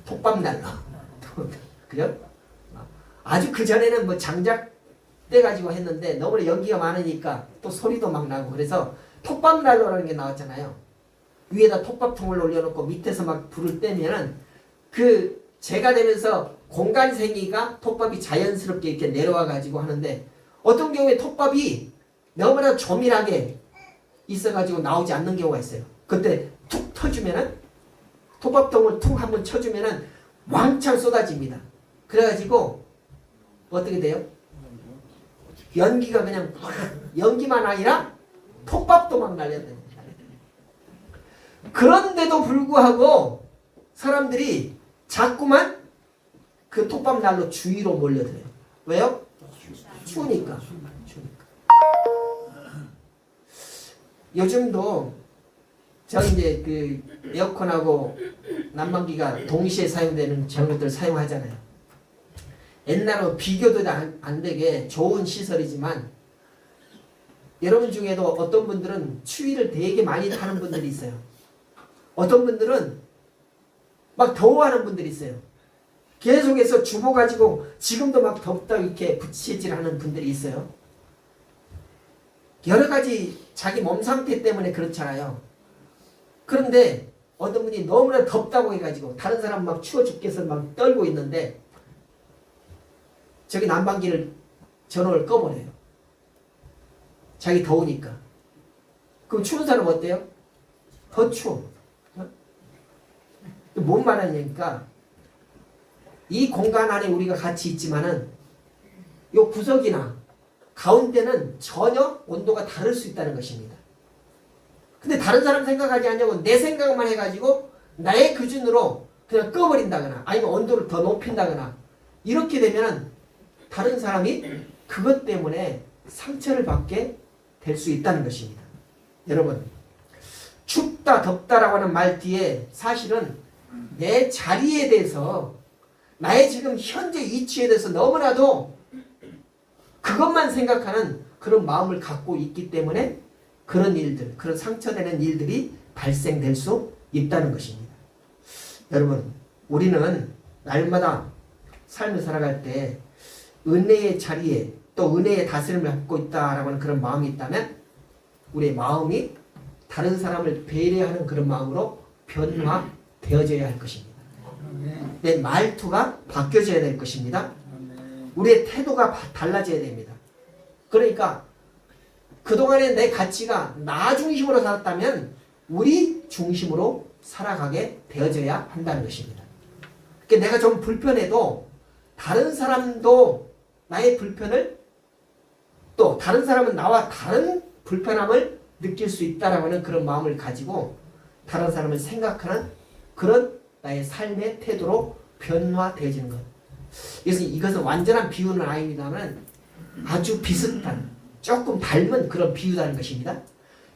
톱밥 난로. 그죠? 아주 그 전에는 뭐 장작 떼 가지고 했는데 너무나 연기가 많으니까 또 소리도 막 나고 그래서 톱밥 난로라는 게 나왔잖아요. 위에다 톱밥통을 올려놓고 밑에서 막 불을 떼면은 그 재가 되면서 공간생이가 톱밥이 자연스럽게 이렇게 내려와 가지고 하는데 어떤 경우에 톱밥이 너무나 조밀하게 있어 가지고 나오지 않는 경우가 있어요. 그때 툭 터주면은 톱밥통을 툭 한번 쳐주면은 왕창 쏟아집니다. 그래가지고 어떻게 돼요? 연기가 그냥 연기만 아니라 톱밥도 막 날려요. 그런데도 불구하고 사람들이 자꾸만 그 톱밥 난로 주위로 몰려들어요. 왜요? 추우니까. 요즘도 저 이제 그 에어컨하고 난방기가 동시에 사용되는 저런 것들 사용하잖아요. 옛날로 비교도 안 되게 좋은 시설이지만 여러분 중에도 어떤 분들은 추위를 되게 많이 타는 분들이 있어요. 어떤 분들은 막 더워하는 분들이 있어요. 계속해서 주보 가지고 지금도 막 덥다 이렇게 부채질하는 분들이 있어요. 여러 가지 자기 몸 상태 때문에 그렇잖아요. 그런데 어떤 분이 너무나 덥다고 해가지고 다른 사람 막 추워 죽겠어 막 떨고 있는데 저기 난방기를 전원을 꺼버려요. 자기 더우니까. 그럼 추운 사람 어때요? 더 추워. 뭔 말하냐니까 이 공간 안에 우리가 같이 있지만은 요 구석이나 가운데는 전혀 온도가 다를 수 있다는 것입니다. 근데 다른 사람 생각하지 않냐고 내 생각만 해가지고 나의 기준으로 그냥 꺼버린다거나 아니면 온도를 더 높인다거나 이렇게 되면은 다른 사람이 그것 때문에 상처를 받게 될 수 있다는 것입니다. 여러분, 춥다 덥다라고 하는 말 뒤에 사실은 내 자리에 대해서 나의 지금 현재 위치에 대해서 너무나도 그것만 생각하는 그런 마음을 갖고 있기 때문에 그런 일들, 그런 상처되는 일들이 발생될 수 있다는 것입니다. 여러분, 우리는 날마다 삶을 살아갈 때 은혜의 자리에 또 은혜의 다스림을 갖고 있다라고 하는 그런 마음이 있다면 우리의 마음이 다른 사람을 배려하는 그런 마음으로 변화되어져야 할 것입니다. 내 말투가 바뀌어져야 될 것입니다. 우리의 태도가 달라져야 됩니다. 그러니까 그동안에 내 가치가 나 중심으로 살았다면 우리 중심으로 살아가게 되어져야 한다는 것입니다. 그러니까 내가 좀 불편해도 다른 사람도 나의 불편을 또 다른 사람은 나와 다른 불편함을 느낄 수 있다라고 하는 그런 마음을 가지고 다른 사람을 생각하는 그런 나의 삶의 태도로 변화되어지는 것. 그래서 이것은 완전한 비유는 아닙니다만 아주 비슷한 조금 닮은 그런 비유라는 것입니다.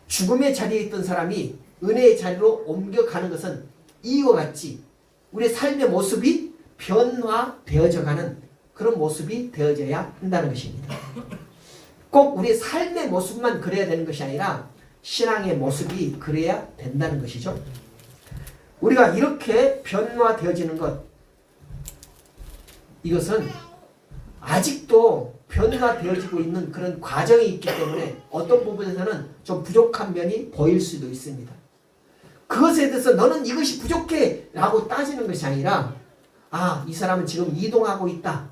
죽음의 자리에 있던 사람이 은혜의 자리로 옮겨가는 것은 이와 같이 우리의 삶의 모습이 변화되어져 가는 그런 모습이 되어져야 한다는 것입니다. 꼭 우리의 삶의 모습만 그래야 되는 것이 아니라 신앙의 모습이 그래야 된다는 것이죠. 우리가 이렇게 변화되어지는 것, 이것은 아직도 변화되어지고 있는 그런 과정이 있기 때문에 어떤 부분에서는 좀 부족한 면이 보일 수도 있습니다. 그것에 대해서 너는 이것이 부족해 라고 따지는 것이 아니라 이 사람은 지금 이동하고 있다.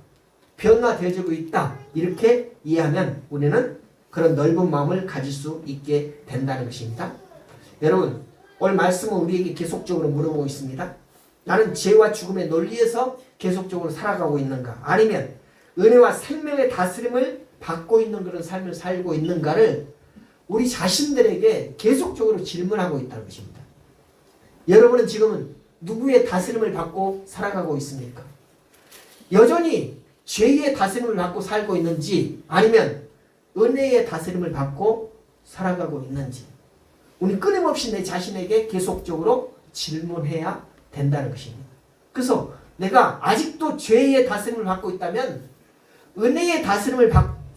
변화되어지고 있다. 이렇게 이해하면 우리는 그런 넓은 마음을 가질 수 있게 된다는 것입니다. 여러분, 오늘 말씀은 우리에게 계속적으로 물어보고 있습니다. 나는 죄와 죽음의 논리에서 계속적으로 살아가고 있는가? 아니면 은혜와 생명의 다스림을 받고 있는 그런 삶을 살고 있는가를 우리 자신들에게 계속적으로 질문하고 있다는 것입니다. 여러분은 지금은 누구의 다스림을 받고 살아가고 있습니까? 여전히 죄의 다스림을 받고 살고 있는지 아니면 은혜의 다스림을 받고 살아가고 있는지 우리 끊임없이 내 자신에게 계속적으로 질문해야 된다는 것입니다. 그래서 내가 아직도 죄의 다스림을 받고 있다면 은혜의 다스림을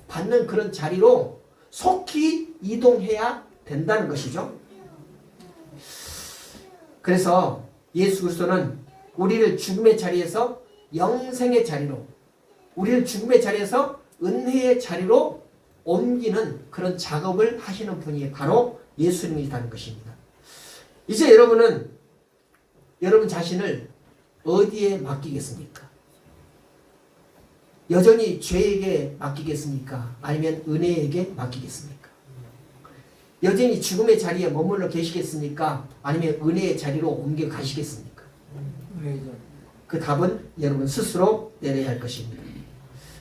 받는 그런 자리로 속히 이동해야 된다는 것이죠. 그래서 예수 그리스도는 우리를 죽음의 자리에서 영생의 자리로, 우리를 죽음의 자리에서 은혜의 자리로 옮기는 그런 작업을 하시는 분이 바로 예수님이라는 것입니다. 이제 여러분은 여러분 자신을 어디에 맡기겠습니까? 여전히 죄에게 맡기겠습니까? 아니면 은혜에게 맡기겠습니까? 여전히 죽음의 자리에 머물러 계시겠습니까? 아니면 은혜의 자리로 옮겨 가시겠습니까? 그 답은 여러분 스스로 내려야 할 것입니다.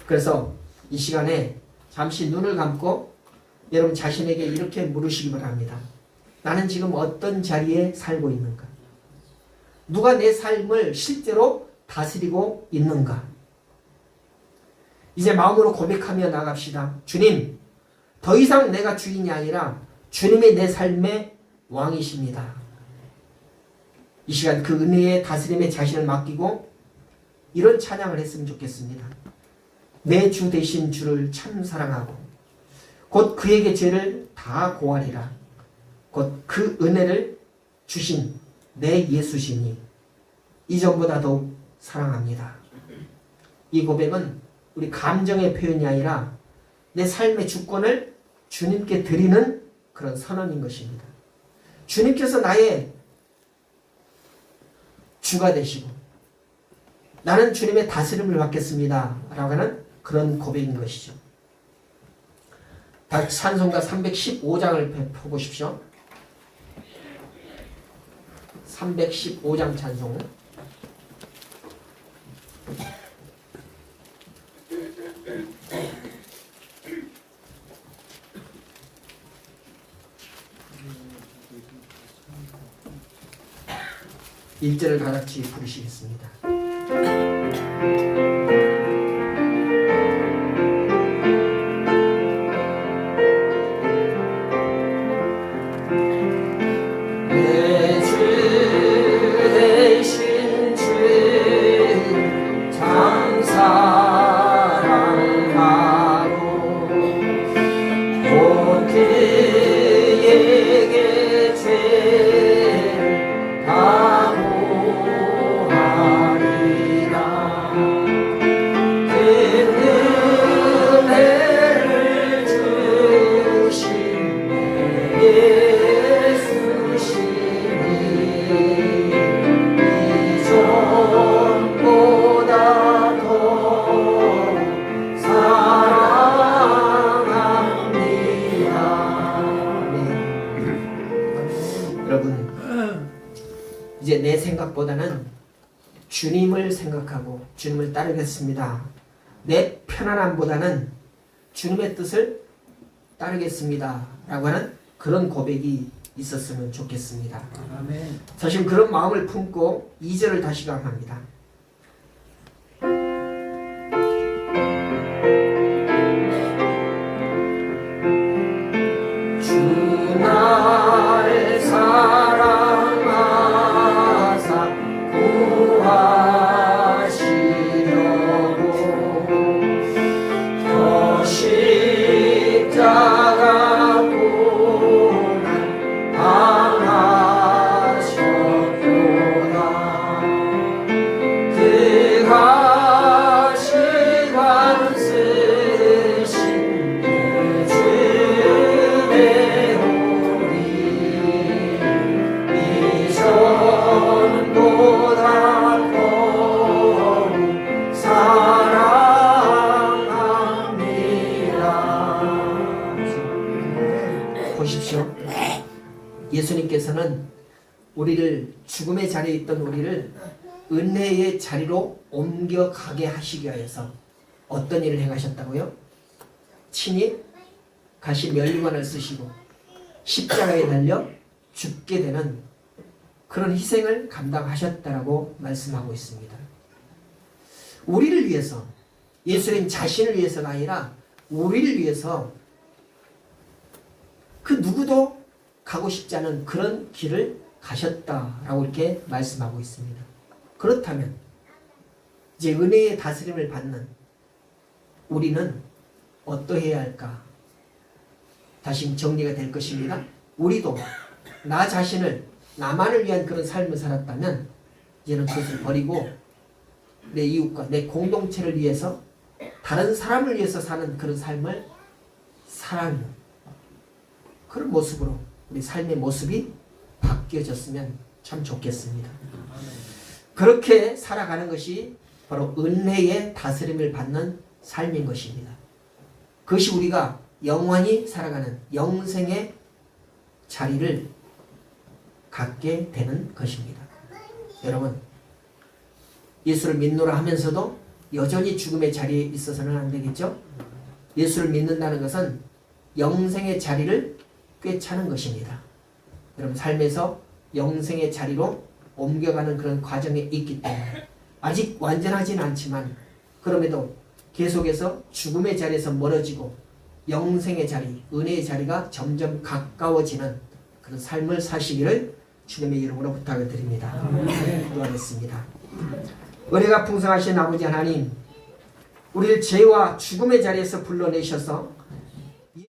그래서 이 시간에 잠시 눈을 감고 여러분 자신에게 이렇게 물으시기 바랍니다. 나는 지금 어떤 자리에 살고 있는가? 누가 내 삶을 실제로 다스리고 있는가? 이제 마음으로 고백하며 나갑시다. 주님, 더 이상 내가 주인이 아니라 주님이 내 삶의 왕이십니다. 이 시간 그 은혜의 다스림에 자신을 맡기고 이런 찬양을 했으면 좋겠습니다. 내 주 되신 주를 참 사랑하고 곧 그에게 죄를 다 고하리라. 곧 그 은혜를 주신 내 예수시니 이전보다 더욱 사랑합니다. 이 고백은 우리 감정의 표현이 아니라 내 삶의 주권을 주님께 드리는 그런 선언인 것입니다. 주님께서 나의 주가 되시고 나는 주님의 다스림을 받겠습니다 라고 하는 그런 고백인 것이죠. 찬송가 315장을 펴보십시오. 315장 찬송. 일절을 다 같이 부르시겠습니다. 이제 내 생각보다는 주님을 생각하고 주님을 따르겠습니다. 내 편안함보다는 주님의 뜻을 따르겠습니다 라고 하는 그런 고백이 있었으면 좋겠습니다. 아멘. 사실 그런 마음을 품고 2절을 다시 강합니다. 주 날 사랑하사 구하시려고 저 십자가 고난 당하셨도다. 그가 시간 쓰신 내 주의 우리 이전보다 더욱 사랑합니다. 보십시오. 예수님께서는 우리를 죽음의 자리에 있던 우리를 은혜의 자리로 옮겨가게 하시기 위해서 어떤 일을 행하셨다고요? 친히 가시 면류관을 쓰시고 십자가에 달려 죽게 되는 그런 희생을 감당하셨다라고 말씀하고 있습니다. 우리를 위해서, 예수님 자신을 위해서가 아니라 우리를 위해서 그 누구도 가고 싶지 않은 그런 길을 가셨다라고 이렇게 말씀하고 있습니다. 그렇다면 이제 은혜의 다스림을 받는 우리는 어떠해야 할까? 다시 정리가 될 것입니다. 우리도 나 자신을 나만을 위한 그런 삶을 살았다면 이제는 그것을 버리고 내 이웃과 내 공동체를 위해서 다른 사람을 위해서 사는 그런 삶을 살아가는 그런 모습으로 우리 삶의 모습이 바뀌어졌으면 참 좋겠습니다. 그렇게 살아가는 것이 바로 은혜의 다스림을 받는 삶인 것입니다. 그것이 우리가 영원히 살아가는 영생의 자리를 갖게 되는 것입니다. 여러분, 예수를 믿노라 하면서도 여전히 죽음의 자리에 있어서는 안 되겠죠? 예수를 믿는다는 것은 영생의 자리를 꿰차는 것입니다. 여러분, 삶에서 영생의 자리로 옮겨가는 그런 과정에 있기 때문에 아직 완전하진 않지만 그럼에도 계속해서 죽음의 자리에서 멀어지고 영생의 자리, 은혜의 자리가 점점 가까워지는 그런 삶을 사시기를 주님의 이름으로 부탁을 드립니다. 기도하겠습니다. 은혜가 풍성하신 아버지 하나님, 우리를 죄와 죽음의 자리에서 불러내셔서